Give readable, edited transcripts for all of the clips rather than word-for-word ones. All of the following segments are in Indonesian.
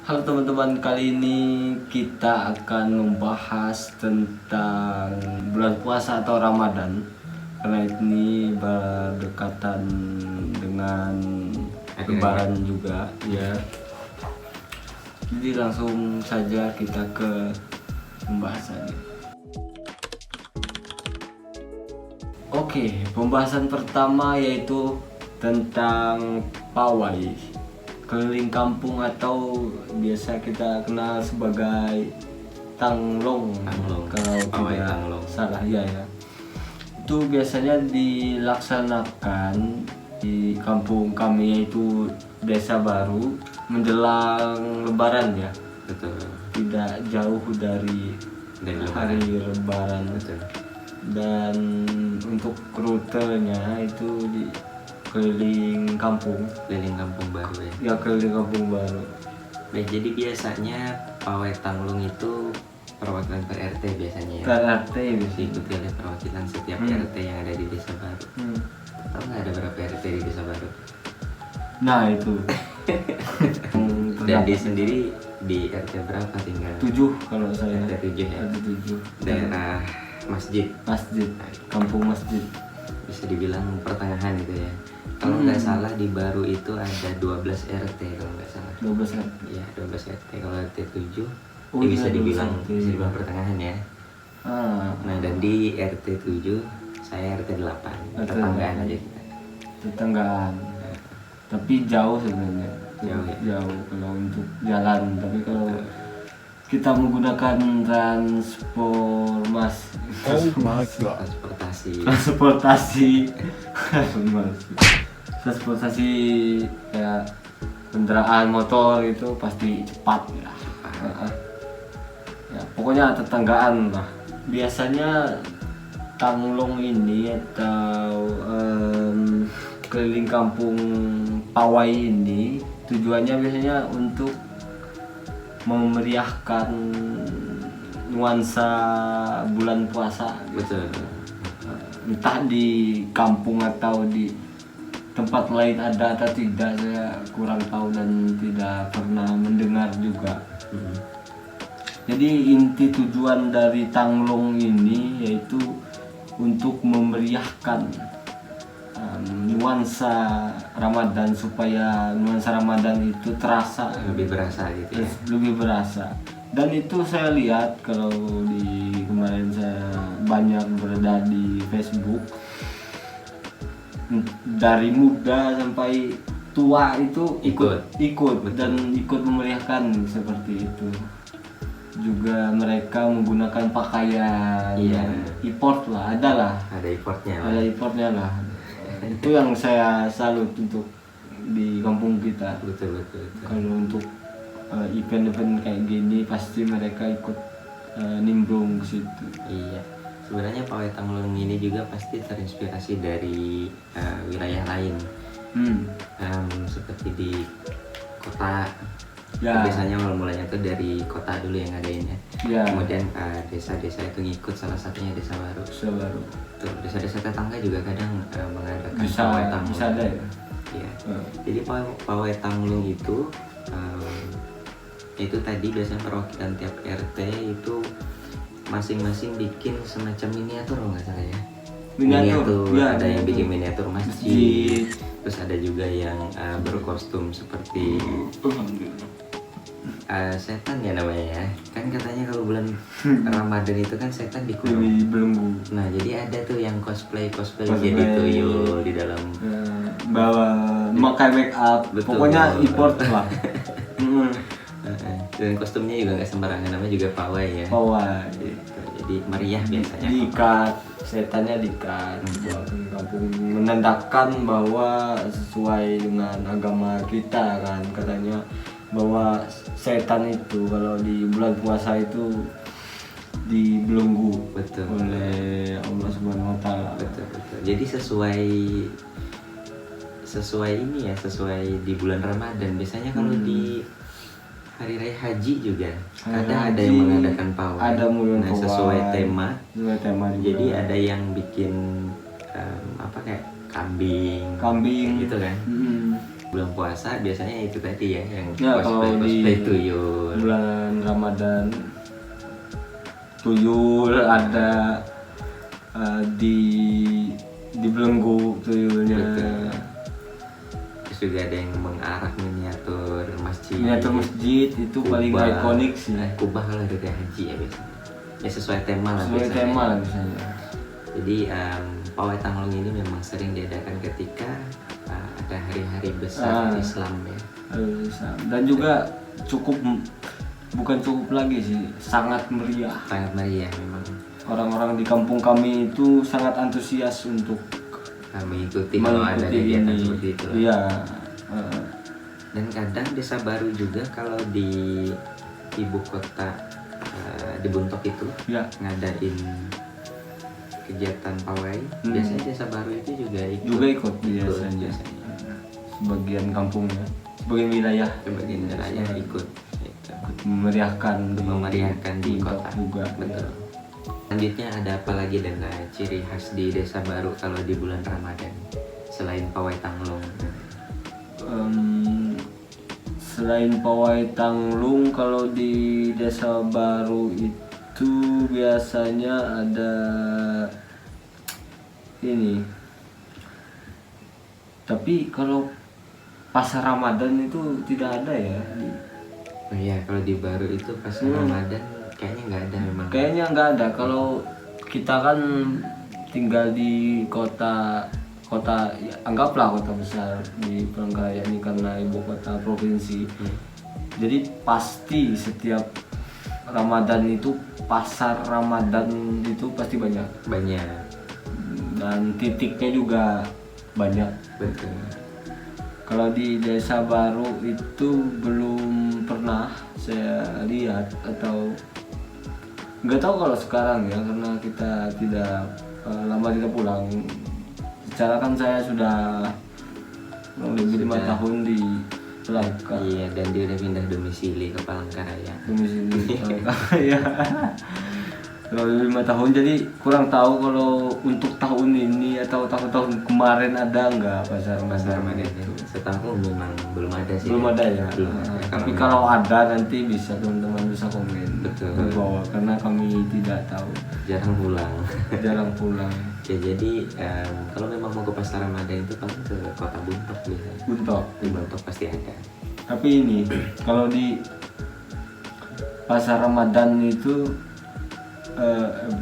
Halo teman-teman, kali ini kita akan membahas tentang bulan puasa atau Ramadan. Karena ini berdekatan dengan Lebaran juga, ya. Jadi langsung saja kita ke pembahasannya. Oke, pembahasan pertama yaitu tentang pawai keliling kampung atau biasa kita kenal sebagai tanglong. Kalau tidak salah ya. Itu biasanya dilaksanakan di kampung kami, yaitu Desa Baru, menjelang Lebaran ya. Betul. Tidak jauh dari hari Lebaran. Betul. Dan untuk rutenya itu di keliling kampung baru ya. Ya, keliling kampung baru. Baik, jadi biasanya pawai tanglung itu perwakilan per RT biasanya ya. Per RT bisa Diikuti oleh perwakilan setiap RT yang ada di Desa Baru. Tahu nggak ada berapa RT di Desa Baru? Nah itu. Dan dia sendiri di RT berapa tinggal? 7 kalau saya. RT 7 ya. RT 7. Daerah masjid, kampung masjid. bisa dibilang pertengahan gitu ya. Kalau nggak salah di Baru itu ada 12 RT kalau nggak salah. 12 RT. Iya, 12 RT. Kalau RT 7 Oh, bisa iya, dibilang 12 RT. bisa dibilang pertengahan ya. Nah, dan di RT 7 saya RT 8. Tetanggaan aja kita. Tetanggaan. Tapi jauh sebenarnya. Jauh ya? Jauh kalau untuk jalan, tapi kalau kita menggunakan transportasi kayak kendaraan motor itu pasti cepat ya. Ya, pokoknya tetanggaan lah. Biasanya tanglong ini atau keliling kampung pawai ini tujuannya biasanya untuk memeriahkan nuansa bulan puasa. Betul. Entah di kampung atau di tempat lain ada atau tidak, saya kurang tahu dan tidak pernah mendengar juga. Jadi inti tujuan dari tanglong ini yaitu untuk memeriahkan nuansa Ramadan, supaya nuansa Ramadan itu terasa, Lebih berasa gitu ya. lebih berasa. Dan itu saya lihat kalau di kemarin saya banyak berada di Facebook, dari muda sampai tua itu ikut dan ikut memeriahkan seperti itu. Juga mereka menggunakan pakaian import lah, ada importnya lah. Itu yang saya salut untuk di kampung kita. Betul. Kalau untuk event-event kayak gini pasti mereka ikut nimbrung ke situ. Iya. Sebenarnya pawai tanglung ini juga pasti terinspirasi dari wilayah lain. Seperti di kota. Ya. Biasanya mulanya tuh dari kota dulu yang ngadain ya. Ya. Kemudian desa-desa itu ngikut, salah satunya Desa Baru. Tuh, desa-desa tetangga juga kadang mengadakan pawai tanglung. Bisa ada ya. Iya. Jadi pawai tanglung itu tadi biasanya perwakilan tiap RT itu masing-masing bikin semacam miniatur kalau nggak salah ya. Miniatur ya, ada yang bikin miniatur masjid. Terus ada juga yang berkostum seperti setan ya namanya ya. Kan katanya kalau bulan Ramadan itu kan setan dibelenggu. Nah, jadi ada tuh yang cosplay jadi tuyul di dalam, bawa memakai make up. Betul. Pokoknya import lah. Dan kostumnya juga nggak sembarangan, namanya juga pawai ya. Pawai. Jadi meriah biasanya. Diikat, setannya diikat. Kampung menandakan bahwa sesuai dengan agama kita kan, katanya bahwa setan itu kalau di bulan puasa itu dibelenggu. Betul. Oleh Allah Subhanahu wa taala. Betul. Jadi sesuai ini ya, sesuai di bulan Ramadan. Biasanya kalau di hari raya haji juga ada yang mengadakan pawai. Sesuai tema. Juga. Jadi ada yang bikin kayak kambing kambing gitu kan. bulan puasa biasanya itu tadi ya yang Ya, kalau cosplay di tuyul. bulan Ramadan tuyul ada, di belenggu tuyulnya. Betul. Terus juga ada yang mengarah miniatur masjid. Miniatur masjid itu paling ikonik sih. Kubah kalau dari haji ya biasanya. Ya sesuai tema lah Sesuai biasanya. tema lah biasanya. Jadi pawai Tanglung ini memang sering diadakan ketika ada hari-hari besar Islam ya. Dan juga bukan cukup lagi sih, sangat meriah. Sangat meriah memang. Orang-orang di kampung kami itu sangat antusias untuk mengikuti kalau ada kegiatan seperti itu. Iya. Dan kadang desa baru juga kalau di ibu kota di Buntok itu ya, ngadain kegiatan pawai. Biasanya desa baru itu juga ikut biasanya. Sebagian kampungnya, sebagian wilayah ikut memeriahkan di kota juga. Betul. Selanjutnya ada apa lagi dan ciri khas di desa baru kalau di bulan Ramadan selain pawai Tanglung? Selain pawai Tanglung, kalau di desa baru itu biasanya ada ini. Tapi kalau pasar Ramadan itu tidak ada ya. Oh iya, kalau di baru itu pasar Ramadan kayaknya nggak ada memang. Kayaknya nggak ada. Kalau kita kan tinggal di kota ya, anggaplah kota besar di Palangkaraya ini karena ibu kota provinsi. Jadi pasti setiap Ramadan itu pasar Ramadan itu pasti banyak. Dan titiknya juga banyak. Betul. Kalau di desa baru itu belum pernah saya lihat, atau nggak tahu kalau sekarang ya, karena kita lama tidak pulang. Secara kan saya sudah lebih 5 tahun di Palangkaraya. Iya, dan dia udah pindah domisili ke Palangkaraya. Palangkaraya. Kalau 5 tahun, jadi kurang tahu kalau untuk tahun ini atau tahun-tahun kemarin ada nggak pasar Ramadan itu. Setahu memang belum ada sih. Belum ada ya. Tapi kalau ada nanti bisa teman-teman bisa komen. Betul. Ke bawah, karena kami tidak tahu. Jarang pulang. Ya, jadi kalau memang mau ke pasar Ramadan itu paling ke kota Buntok biasanya. Di Buntok pasti ada. Tapi ini kalau di pasar Ramadan itu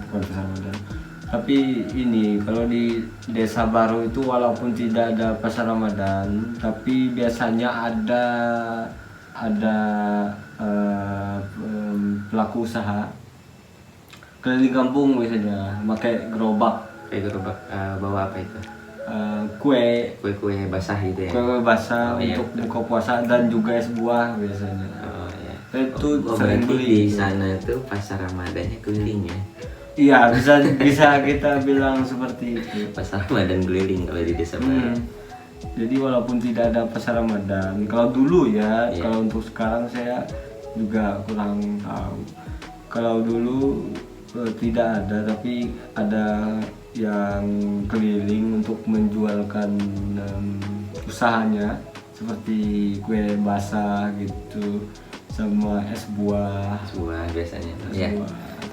bukan pasar Ramadan. Tapi ini kalau di desa baru itu walaupun tidak ada pasar Ramadan, tapi biasanya ada pelaku usaha keliling kampung biasanya pakai gerobak. Bawa apa itu? Kue basah gitu ya. Kue basah untuk buka puasa dan juga es buah biasanya. Oh iya. Itu sering beli. Di sana tuh pasar Ramadannya keliling ya. Iya, bisa kita bilang seperti itu. Pasar Ramadan keliling kalau di desa baru. Jadi walaupun tidak ada pasar Ramadan, kalau dulu ya, kalau untuk sekarang saya juga kurang tahu. Kalau dulu tidak ada, tapi ada yang keliling untuk menjualkan usahanya seperti kue basah gitu, sama es buah biasanya.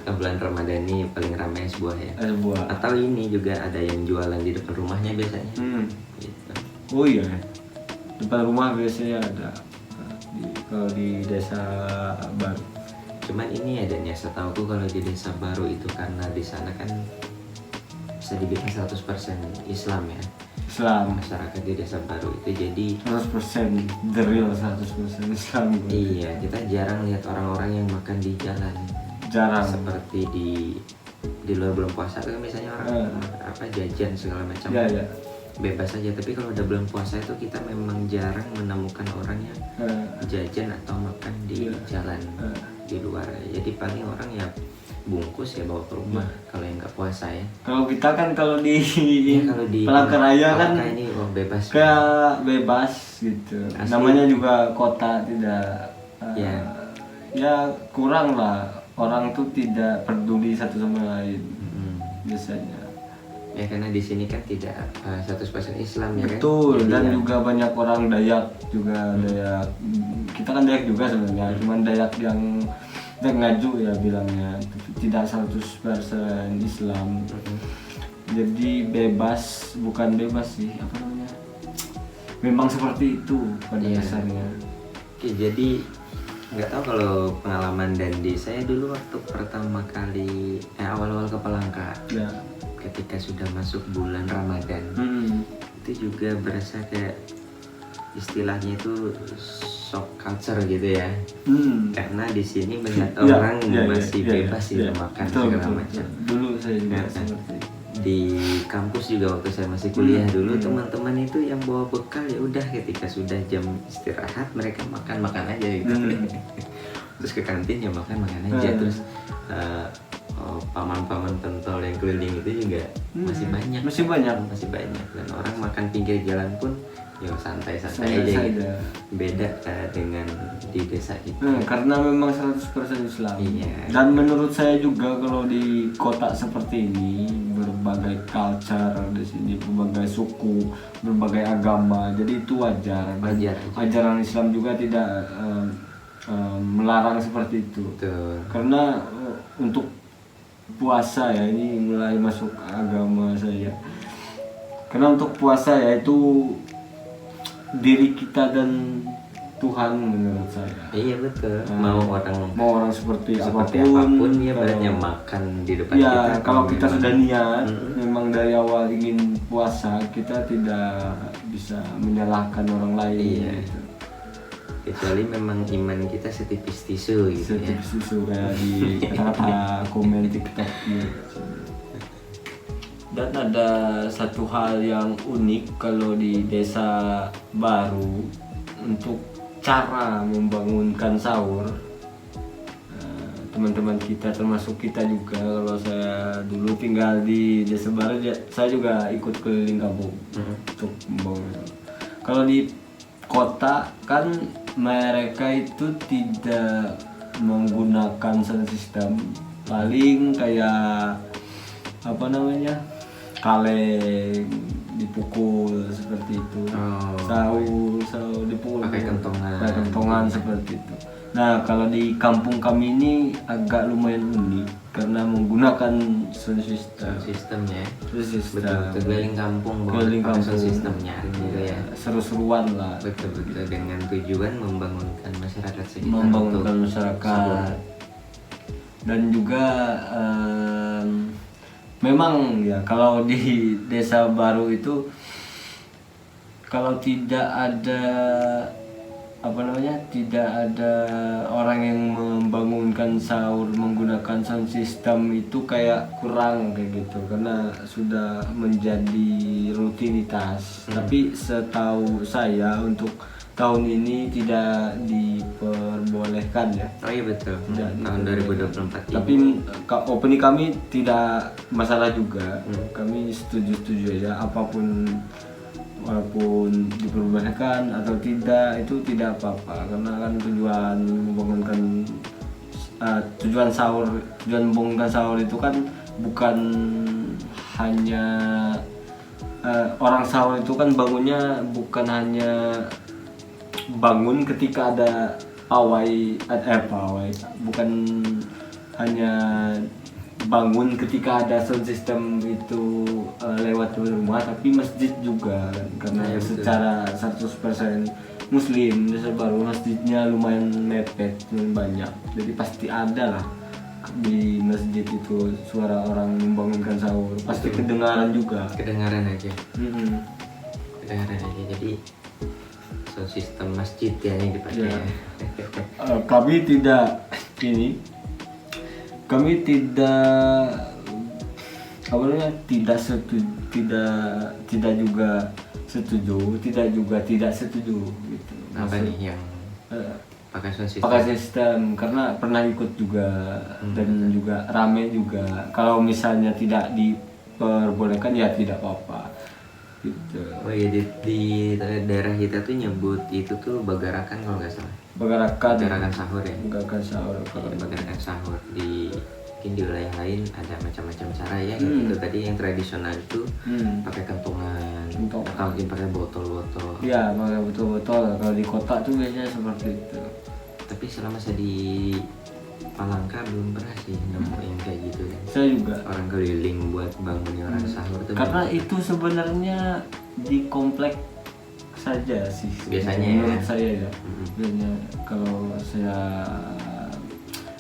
Bulan Ramadan ini paling ramai es buah ya. Es buah. Atau ini juga ada yang jualan di depan rumahnya biasanya. Gitu. Oh iya, depan rumah biasanya ada kalau di desa baru. Cuman ini ada nih, setahuku kalau di desa baru itu karena di sana kan bisa dibilang 100% Islam ya. Masyarakat di desa baru itu jadi 100% the real 100% Islam. Iya, kita jarang lihat orang-orang yang makan di jalan. Jarang. Seperti di luar bulan puasa kan misalnya orang jajan segala macam. Iya. Bebas aja, tapi kalau udah bulan puasa itu kita memang jarang menemukan orang yang jajan atau makan di jalan di luar. Jadi paling orang ya bungkus ya bawa ke rumah kalau yang nggak puasa ya. Kalau kita kan kalau di Palangkaraya kan ini bebas. Kayak bebas gitu. Asli. Namanya juga kota, tidak ya kurang lah, orang tuh tidak peduli satu sama lain biasanya. Ya karena di sini kan tidak 100% Islam ya kan. Betul. Jadi Dan ya, juga banyak orang Dayak juga. Dayak, kita kan Dayak juga sebenarnya, cuman Dayak yang ngaju ya bilangnya, tidak 100% Islam. Jadi bebas, bukan bebas sih, apa namanya, memang seperti itu pada Iya. dasarnya. Oke, jadi nggak tahu kalau pengalaman Dandi, saya dulu waktu pertama kali awal-awal ke Palangka, Ya. ketika sudah masuk bulan Ramadan, itu juga berasa kayak istilahnya itu shock culture gitu ya. Karena di sini banyak orang masih bebas ya makan segala macam. Dulu saya juga Nah, seperti itu. Di kampus juga waktu saya masih kuliah dulu, teman-teman itu yang bawa bekal ya udah ketika sudah jam istirahat mereka makan aja gitu. Terus ke kantin ya makan aja. Terus paman-paman pentol yang keliling itu juga masih banyak. Dan orang makan pinggir jalan pun ya santai-santai aja gitu. Beda dengan di desa itu. Karena memang 100% Islam. Iya. Dan menurut saya juga kalau di kota seperti ini berbagai culture di sini, berbagai suku, berbagai agama. Jadi itu wajar. Ajaran Islam juga tidak melarang seperti itu. Betul. Karena untuk puasa ya, ini mulai masuk agama saya. Karena untuk puasa ya itu diri kita dan Tuhan menurut saya. Iya betul. Mau orang seperti apapun ya banyak makan di depan ya, kita. Kalau kita sudah niat memang dari awal ingin puasa, kita tidak bisa menyalahkan orang lain. Iya. Gitu. Kecuali memang iman kita setipis tisu gitu ya. Setipis tisu kayak di kata-kata komen TikTok gitu. Dan ada satu hal yang unik kalau di desa baru untuk cara membangunkan sahur. Teman-teman kita termasuk kita juga, kalau saya dulu tinggal di desa baru, saya juga ikut keliling kampung untuk membangun. Kalau di kota kan mereka itu tidak menggunakan sound system, paling kayak apa namanya, kaleng dipukul seperti itu. Sahur dipukul pakai kentongan seperti itu. Nah kalau di kampung kami ini agak lumayan unik karena menggunakan sound sistemnya. Betul, keliling kampung sound sistemnya gitu ya. Seru-seruan lah. Betul dengan tujuan membangunkan masyarakat sekitar. Membangunkan masyarakat. Dan juga memang ya kalau di desa baru itu kalau tidak ada tidak ada orang yang membangunkan sahur menggunakan sound system, itu kayak kurang kayak gitu karena sudah menjadi rutinitas. Tapi setahu saya untuk tahun ini tidak diperbolehkan ya. Oh iya betul. Tahun 2024 tapi opini kami tidak masalah juga. Kami setuju aja apapun, walaupun diperbolehkan atau tidak itu tidak apa-apa, karena kan tujuan membangunkan membangunkan sahur itu kan bukan hanya orang sahur itu kan bangunnya bukan hanya bangun ketika ada pawai, bukan hanya bangun ketika ada sound system itu lewat rumah, tapi masjid juga kan, karena ya, secara 100% muslim desa baru masjidnya lumayan mepet, lumayan banyak, jadi pasti ada lah di masjid itu suara orang membangunkan sahur, pasti kedengaran juga. Kedengaran aja. Jadi sound system masjid ya yang dipakai. Ya. Kami tidak tidak juga setuju, tidak setuju gitu. Apa nih yang pakai sound system? Pakai sistem karena pernah ikut juga dan juga rame juga. Kalau misalnya tidak diperbolehkan ya tidak apa-apa. Gitu. Oh iya, di daerah kita tuh nyebut itu tuh bagarakan kalau nggak salah. Bagarakan sahur ya. Bagarakan sahur. Iya, bagarakan sahur di Mungkin di wilayah lain ada macam-macam cara ya gitu. Tadi yang tradisional itu pakai kantongan, atau mungkin pakai botol-botol. Iya, pakai botol-botol. Kalau di kota tuh biasanya seperti itu. Tapi selama saya di Palangka belum pernah sih nemuin kayak gitu kan. Saya juga. Orang keliling buat bangunin orang sahur tuh. Karena itu sebenarnya di komplek saja sih. Biasanya menurut saya ya. Biasanya kalau saya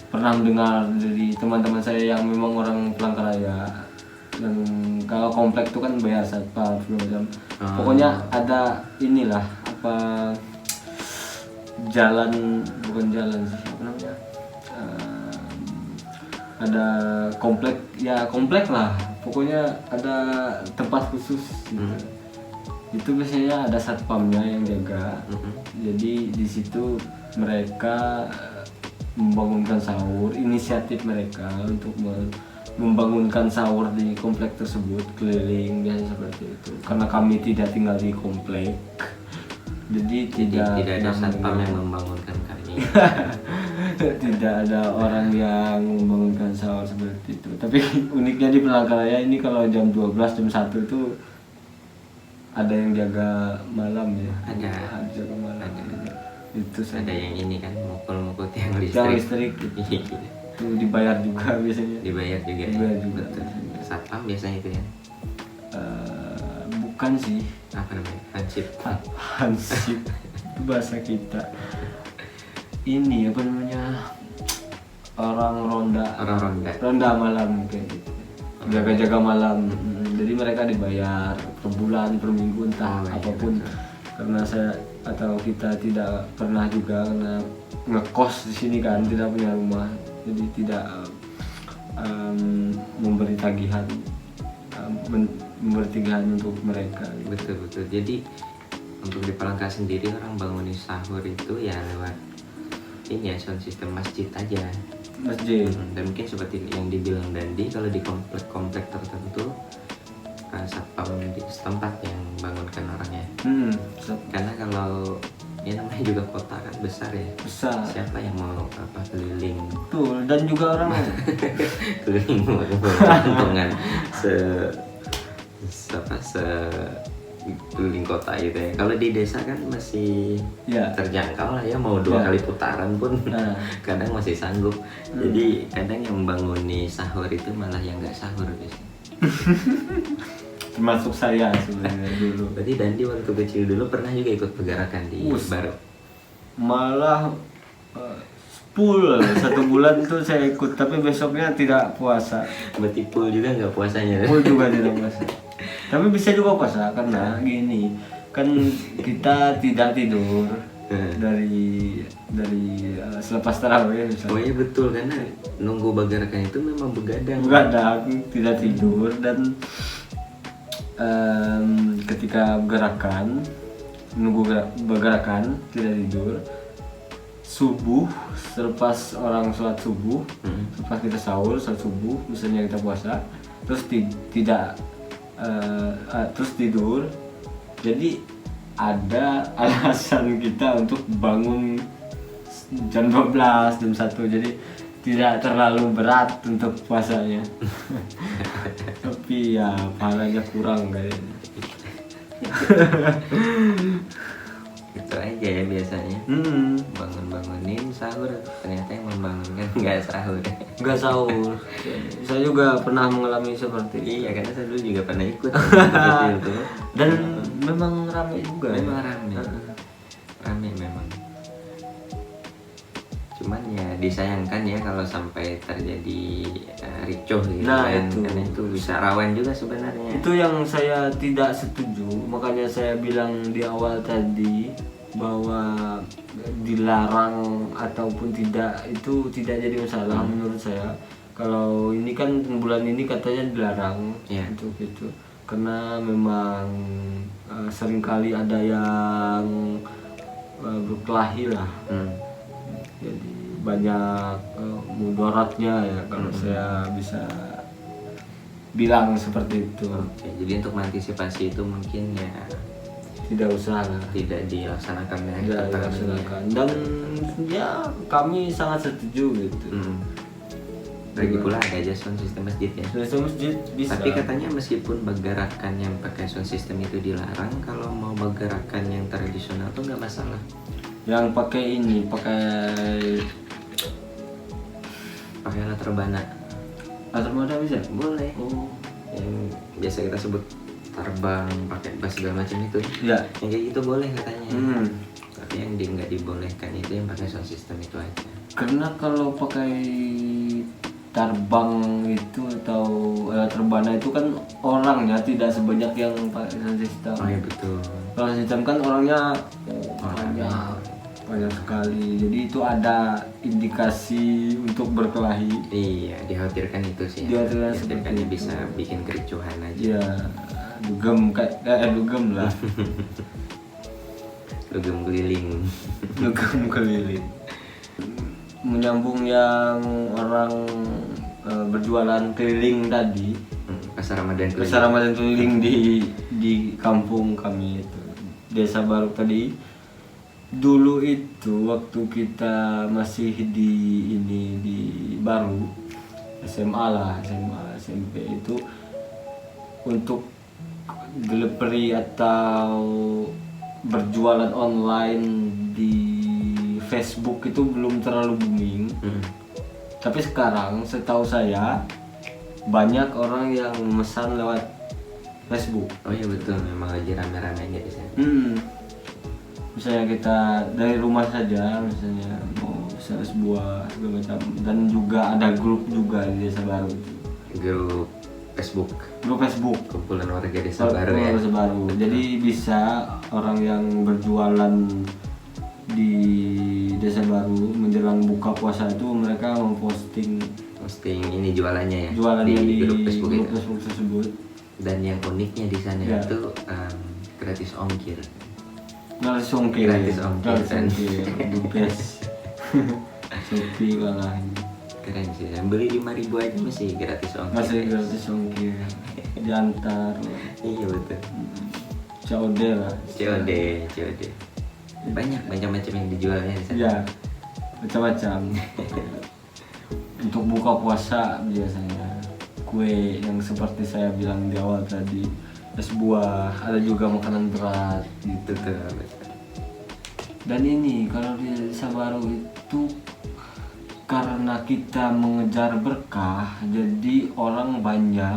pernah mendengar dari teman-teman saya yang memang orang Palangkaraya, dan kalau komplek itu kan bayar satpam segala macam. Pokoknya ada inilah apa, jalan, bukan jalan sih, apa namanya, ada komplek lah, pokoknya ada tempat khusus gitu. Itu biasanya ada satpamnya yang jaga. Jadi di situ mereka membangunkan sahur, inisiatif mereka untuk membangunkan sahur di komplek tersebut, keliling biasa seperti itu. Karena kami tidak tinggal di komplek, jadi tidak ada satpam yang membangunkan kami. Tidak ada orang yang membangunkan sahur seperti itu. Tapi uniknya di Palangkaraya ini kalau jam 12, jam 1 itu ada yang jaga malam ya. Ada jaga malam. Itu ada yang ini kan mukul-mukul tiang listrik itu dibayar juga biasanya. Dibayar juga. Betul. Satpam biasanya itu ya. Bukan sih. Apa namanya? Hansip. Bahasa kita. Ini apa namanya? Orang ronda malam kayak gitu. Jaga-jaga malam. Jadi mereka dibayar per bulan, per minggu, entah apapun. Karena saya atau kita tidak pernah juga karena ngekos di sini kan, tidak punya rumah, jadi tidak memberi tagihan untuk mereka. Betul. Jadi untuk di Palangka sendiri orang bangunin sahur itu ya lewat ini ya, sound system masjid aja. Dan mungkin seperti yang dibilang Dandi, kalau di komplek tertentu satpam di setempat yang bangunkan orangnya. Karena kalau ya namanya juga kota kan besar ya. Siapa yang mau keliling? Betul. Dan juga orang keliling kantongan keliling kota gitu ya. Kalau di desa kan masih terjangkau lah ya, mau 2 kali putaran pun kadang masih sanggup. Jadi kadang yang membanguni sahur itu malah yang nggak sahur biasanya. Termasuk saya sebenarnya dulu. Berarti Dandi waktu kecil dulu pernah juga ikut pergerakan di Baru? Malah full 1 bulan tuh saya ikut, tapi besoknya tidak puasa. Berarti full juga nggak puasanya? Full juga tidak puasa. Tapi bisa juga puasa karena gini, kan kita tidak tidur dari selepas tarawih misalnya. Oh iya betul, karena nunggu bagarakan itu memang begadang, tidak tidur. Dan ketika nunggu bergerakan tidak tidur, subuh selepas orang sholat subuh, selepas kita sahur sholat subuh misalnya kita puasa, terus terus tidur, jadi ada alasan kita untuk bangun jam 12, jam 1, jadi tidak terlalu berat untuk puasanya. Tapi ya pahalanya kurang kayaknya. Itu aja ya biasanya. Bangunin sahur, ternyata yang membangunkan nggak sahur. Saya juga pernah mengalami seperti itu. Iya, karena saya dulu juga pernah ikut itu. Dan memang ramai juga. Memang ramai memang. Cuman ya disayangkan ya kalau sampai terjadi ricuh gitu kan. Karena itu bisa rawan juga sebenarnya. Itu yang saya tidak setuju, makanya saya bilang di awal tadi bahwa dilarang ataupun tidak itu tidak jadi masalah menurut saya. Kalau ini kan bulan ini katanya dilarang untuk itu, karena memang seringkali ada yang berkelahi lah. Jadi banyak mudaratnya ya kalau saya bisa bilang seperti itu. Jadi untuk mengantisipasi itu mungkin ya tidak usah lah, tidak dilaksanakan dan ya kami sangat setuju gitu. Lagi pula ada aja sound system masjid ya. Sound masjid bisa. Tapi katanya meskipun gerakan yang pakai sound system itu dilarang, kalau mau gerakan yang tradisional tuh nggak masalah. Yang pakai ini, pakai alat rebana. Alat rebana bisa? Boleh. Yang biasa kita sebut terbang pakai bass segala macam itu. Ya. Yang kayak gitu boleh katanya. Tapi yang nggak dibolehkan itu yang pakai sound system itu aja. Karena kalau pakai terbang itu atau alat rebana itu kan orangnya tidak sebanyak yang pakai sound system. Oh iya betul. Kalau sistem kan orangnya banyak sekali, jadi itu ada indikasi untuk berkelahi. Iya, dikhawatirkan itu sih. Dikhawatirkan bisa bikin kericuhan aja. Iya, dugem dugem lah. Dugem keliling. Dugem keliling. Menyambung yang orang berjualan keliling tadi. Pasar Ramadan keliling. Pasar Ramadan keliling di kampung kami itu, Desa Baru tadi. Dulu itu waktu kita masih di Baru SMA SMP itu, untuk delivery atau berjualan online di Facebook itu belum terlalu booming. Tapi sekarang setahu saya banyak orang yang memesan lewat Facebook. Oh iya betul, memang lagi rame-ramenya di sana. Misalnya kita dari rumah saja, misalnya mau sales buah segala macam, dan juga ada grup juga di Desa Baru itu. Grup Facebook. Kumpulan warga Desa Baru ya. Desa Baru. Jadi bisa orang yang berjualan di Desa Baru menjelang buka puasa itu mereka memposting ini jualannya ya. Jualannya di grup Facebook, Facebook tersebut. Dan yang uniknya di sana Ya. itu gratis ongkir. Gratis ongkir. The best. Sepi malah. Keren sih. Yang beli 5.000 aja masih gratis ongkir. Masih gratis ongkir. Diantar. Iya betul. COD lah. COD. Banyak macam-macam yang dijualnya di sana. Iya. Macam-macam. Untuk buka puasa biasanya kue yang seperti saya bilang di awal tadi, es buah, ada juga makanan berat gitu. Dan ini kalau di Desa Baru itu karena kita mengejar berkah, jadi orang banyak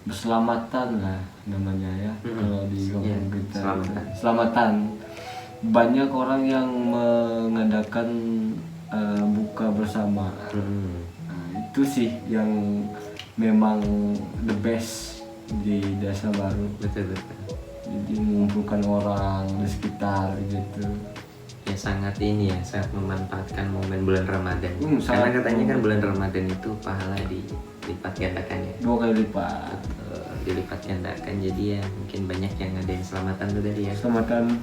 berselamatan lah namanya ya. Kalau di kampung kita selamatan. Banyak orang yang mengadakan buka bersama. Nah, itu sih yang memang the best di Desa Baru. Betul. Jadi mengumpulkan orang di sekitar gitu. Ya sangat memanfaatkan momen bulan Ramadan. Karena katanya kan bulan Ramadan itu pahala dilipat gandakan ya. 2 kali lipat. Dilipat gandakan, jadi ya mungkin banyak yang ngadain selamatan tuh tadi ya. Selamatan.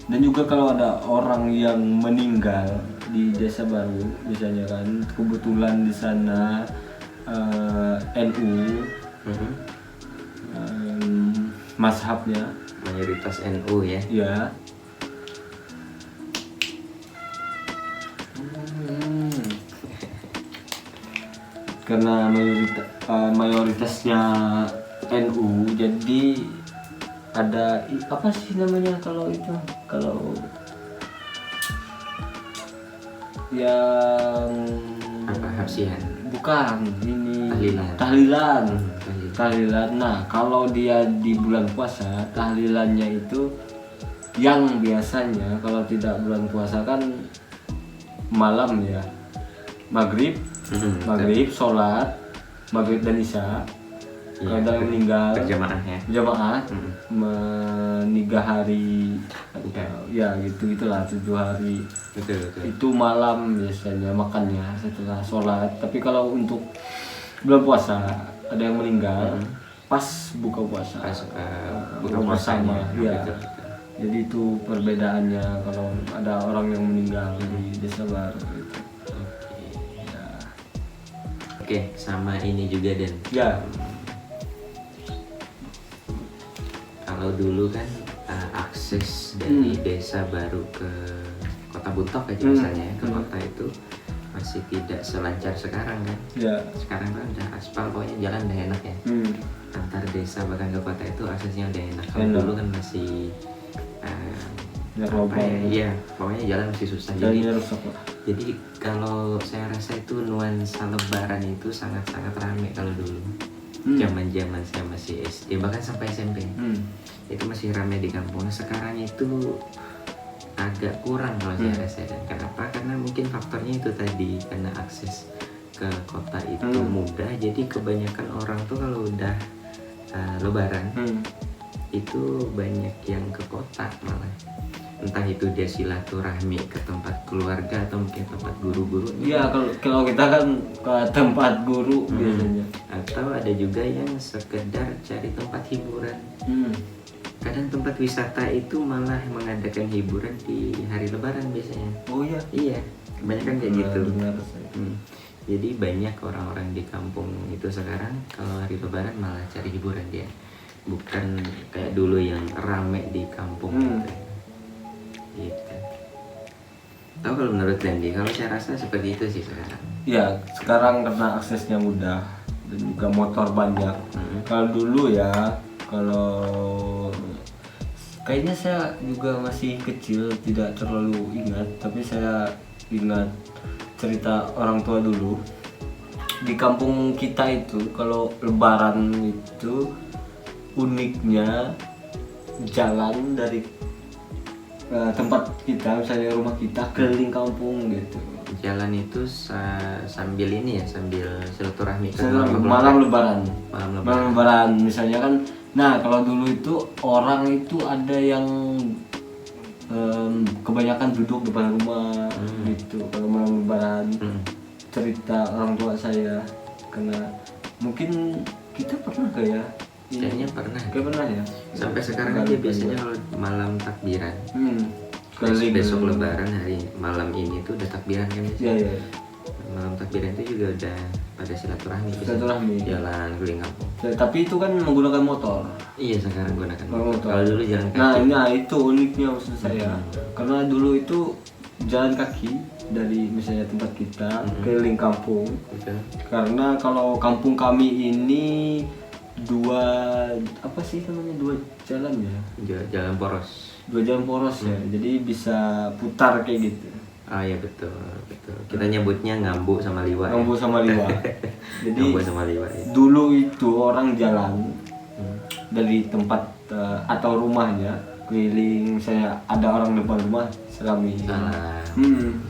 Dan juga kalau ada orang yang meninggal di Desa Baru, misalnya kan kebetulan di sana NU, mazhabnya mayoritas NU ya. Ya. Karena mayoritasnya NU, jadi ada apa sih namanya kalau yang apa, hapsian? Bukan, ini tahlilan. Tahlilan. Nah, kalau dia di bulan puasa, tahlilannya itu yang biasanya kalau tidak bulan puasa kan malam ya, maghrib, sholat maghrib dan isya. Kalau ada yang meninggal berjamaah meninggal hari ya gitulah 7 hari. Betul. Itu malam biasanya makannya setelah sholat. Tapi kalau untuk bulan puasa ada yang meninggal pas buka puasa. Buka puasanya. Ya. Jadi itu perbedaannya kalau ada orang yang meninggal di Desa Baru gitu. Oke, sama ini juga Dan. Ya. Kalau dulu kan akses dari Desa Baru ke Kota Buntok aja misalnya, ke kota itu masih tidak selancar sekarang kan. Ya. Sekarang kan udah aspal, pokoknya jalan udah enak ya. Antar desa bahkan ke kota itu aksesnya udah enak. Kalau dulu kan masih iya, pokoknya jalan masih susah. Jadi kalau saya rasa itu nuansa lebaran itu sangat-sangat ramai kalau dulu. Zaman-zaman saya masih SD bahkan sampai SMP. Itu masih ramai di kampung. Sekarang itu agak kurang kalau saya rasa. Dan kenapa? Karena mungkin faktornya itu tadi, karena akses ke kota itu mudah. Jadi kebanyakan orang tuh kalau udah lebaran itu banyak yang ke kota malah. Entah itu dia silaturahmi ke tempat keluarga atau mungkin tempat guru-guru. Iya, kalau kita kan ke tempat guru biasanya. Atau ada juga yang sekedar cari tempat hiburan. Kadang tempat wisata itu malah mengadakan hiburan di hari lebaran biasanya. Oh iya? Iya, kebanyakan kayak gitu. Benar. Jadi banyak orang-orang di kampung itu sekarang kalau hari lebaran malah cari hiburan dia. Bukan kayak dulu yang rame di kampung gitu. Tahu kalau menurut Dendi, kalau saya rasa seperti itu sih sekarang. Ya, sekarang karena aksesnya mudah dan juga motor banyak. Kalau dulu ya, kalau kayaknya saya juga masih kecil, tidak terlalu ingat, tapi saya ingat cerita orang tua dulu. Di kampung kita itu kalau lebaran itu uniknya jalan dari tempat kita, misalnya rumah kita keliling kampung gitu. Jalan itu sambil ini ya, sambil silaturahmi malam lebaran misalnya kan. Nah, kalau dulu itu orang itu ada yang kebanyakan duduk depan rumah gitu kalau malam lebaran. Cerita orang tua saya, karena mungkin kita pernah kayaknya pernah ya. Sampai sekarang aja biasanya kalau malam takbiran. Besok lebaran hari malam ini tuh udah takbiran kan ya. Iya. Malam takbiran itu juga udah pada silaturahmi. Jalan keliling kampung. Ya, tapi itu kan menggunakan motor. Iya, sekarang gunakan motor. Kalau dulu jalan kaki. Nah itu uniknya maksud saya. Karena dulu itu jalan kaki dari misalnya tempat kita keliling kampung. Karena kalau kampung kami ini dua jalan ya? Jalan poros. Dua jalan poros ya. Jadi bisa putar kayak gitu. Ah ya, betul. Kita nyebutnya ngambu sama liwa. Jadi ngambu sama liwa. Ya. Dulu itu orang jalan dari tempat atau rumahnya keliling. Saya ada orang depan rumah, salam.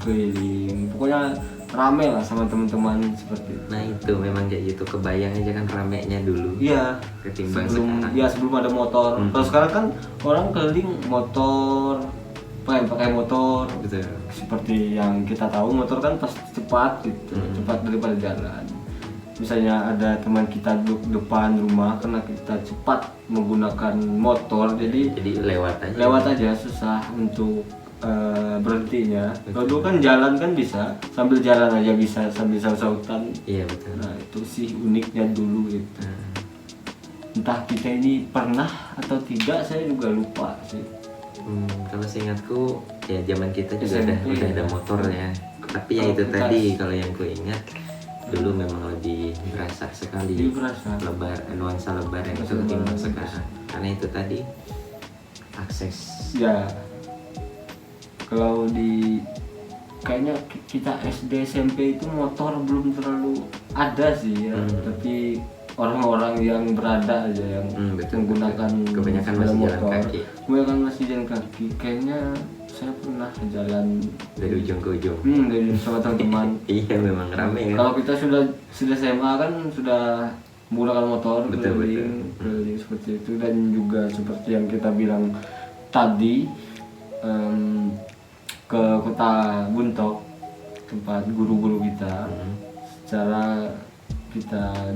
Keliling. Pokoknya rame lah sama teman-teman seperti itu. Nah itu memang kayak gitu, kebayang aja kan ramenya dulu. Iya. Ketimbang sekarang. Ya sebelum ada motor. Kalau sekarang kan orang keliling motor, pakai motor. Betul. Seperti yang kita tahu motor kan pasti cepat gitu, cepat daripada jalan. Misalnya ada teman kita duduk depan rumah, karena kita cepat menggunakan motor, jadi lewat aja susah untuk berhentinya. Kalau dulu kan jalan kan bisa sambil jalan aja, bisa sambil saut-sautan. Iya betul. Nah itu sih uniknya dulu gitu. Entah kita ini pernah atau tidak, saya juga lupa sih. Kalau seingatku ya zaman kita juga udah ada motor ya. Tapi ya itu tadi kalau yang ku ingat dulu memang lebih berasa sekali. Nuansa lebaran itu ketimbang sekarang. Karena itu tadi akses. Ya. Kalau kayaknya kita SD SMP itu motor belum terlalu ada sih ya, tapi orang-orang yang berada aja yang menggunakan kebanyakan masih motor. Jalan kaki. Kebanyakan masih jalan kaki. Kayaknya saya pernah jalan dari ujung ke ujung. Dari sama teman-teman. Iya memang ramai kan. Kalau kita sudah SMA kan sudah menggunakan motor keliling seperti itu. Dan juga seperti yang kita bilang tadi, ke kota Buntok, tempat guru-guru kita. Secara kita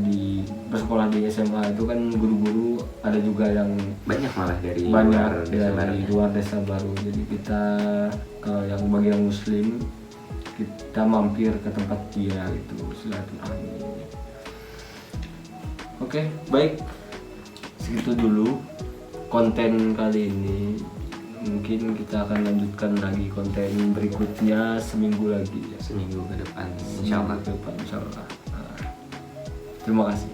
bersekolah di SMA itu kan guru-guru ada juga yang banyak malah dari luar desa baru. Jadi kita kalau yang bagi yang muslim kita mampir ke tempat dia itu silaturahmi. Oke, baik, segitu dulu konten kali ini. Mungkin kita akan lanjutkan lagi konten berikutnya seminggu lagi ya. Seminggu ke depan insyaallah. Nah, terima kasih.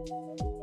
Bye.